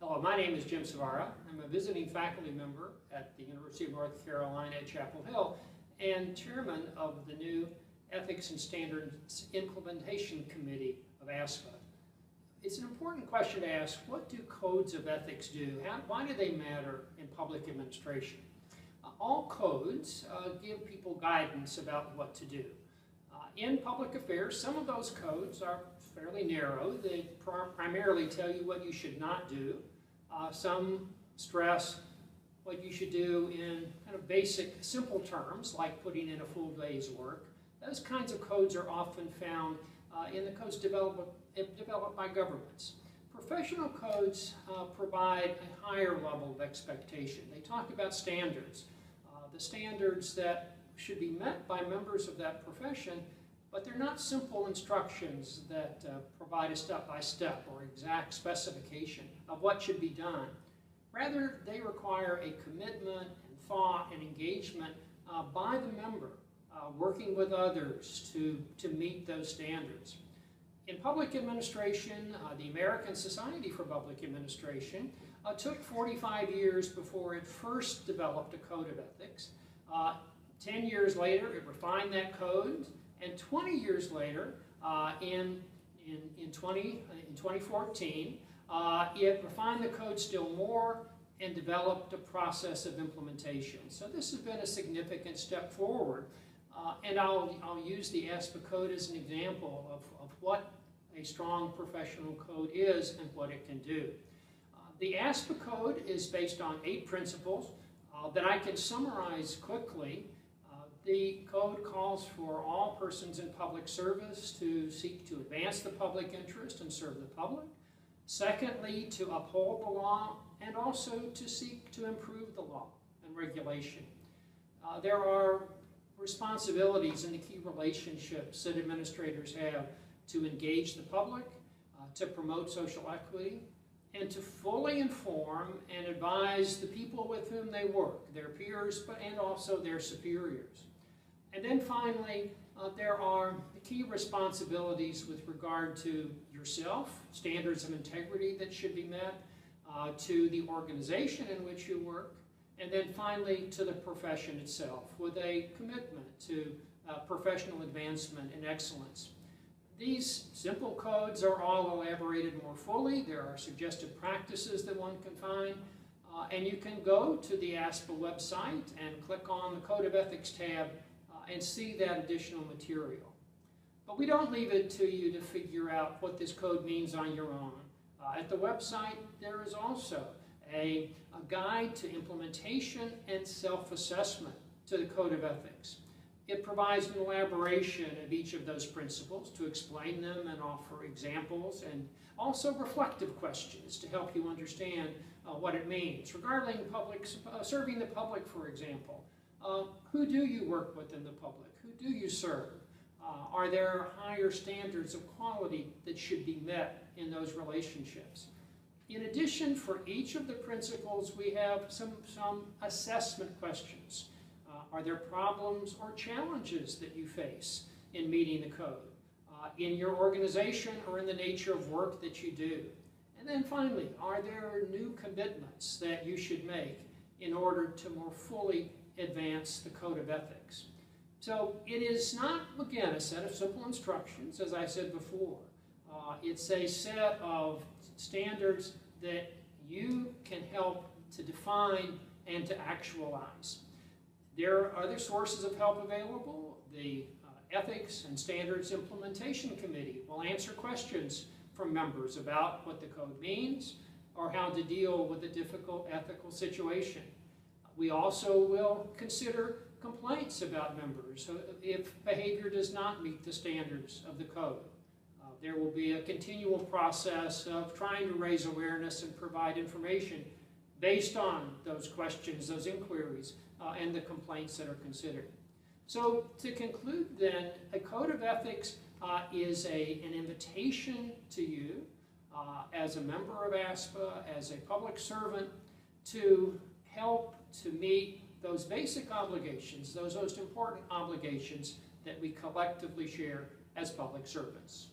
Hello, my name is Jim Savara. I'm a visiting faculty member at the University of North Carolina at Chapel Hill and chairman of the new Ethics and Standards Implementation Committee of ASPA. It's an important question to ask, what do codes of ethics do? Why do they matter in public administration? All codes give people guidance about what to do. In public affairs, some of those codes are fairly narrow. They primarily tell you what you should not do. Some stress what you should do in kind of basic, simple terms, like putting in a full day's work. Those kinds of codes are often found in the codes developed by governments. Professional codes provide a higher level of expectation. They talk about standards, the standards that should be met by members of that profession, but they're not simple instructions that provide a step-by-step or exact specification of what should be done. Rather, they require a commitment and thought and engagement by the member, working with others to meet those standards. In public administration, the American Society for Public Administration took 45 years before it first developed a code of ethics. 10 years later, it refined that code. And 20 years later, in 2014, it refined the code still more and developed a process of implementation. So this has been a significant step forward. And I'll use the ASPA code as an example of what a strong professional code is and what it can do. The ASPA code is based on 8 principles that I can summarize quickly. The code calls for all persons in public service to seek to advance the public interest and serve the public. Secondly, to uphold the law and also to seek to improve the law and regulation. There are responsibilities in the key relationships that administrators have to engage the public, to promote social equity, and to fully inform and advise the people with whom they work, their peers, and also their superiors. And then finally, there are the key responsibilities with regard to yourself, standards of integrity that should be met, to the organization in which you work, and then finally to the profession itself with a commitment to professional advancement and excellence. These simple codes are all elaborated more fully. There are suggested practices that one can find, and you can go to the ASPA website and click on the Code of Ethics tab and see that additional material. But we don't leave it to you to figure out what this code means on your own. At the website, there is also a guide to implementation and self-assessment to the Code of Ethics. It provides an elaboration of each of those principles to explain them and offer examples, and also reflective questions to help you understand what it means. Regarding serving the public, for example, who do you work with in the public? Who do you serve? Are there higher standards of quality that should be met in those relationships? In addition, for each of the principles, we have some assessment questions. Are there problems or challenges that you face in meeting the code, in your organization or in the nature of work that you do? And then finally, are there new commitments that you should make in order to more fully advance the Code of Ethics? So it is not, again, a set of simple instructions, as I said before. It's a set of standards that you can help to define and to actualize. There are other sources of help available. The Ethics and Standards Implementation Committee will answer questions from members about what the code means or how to deal with a difficult ethical situation. We also will consider complaints about members if behavior does not meet the standards of the code. There will be a continual process of trying to raise awareness and provide information based on those questions, those inquiries, and the complaints that are considered. So to conclude then, a code of ethics is an invitation to you as a member of ASPA, as a public servant, to help to meet those basic obligations, those most important obligations that we collectively share as public servants.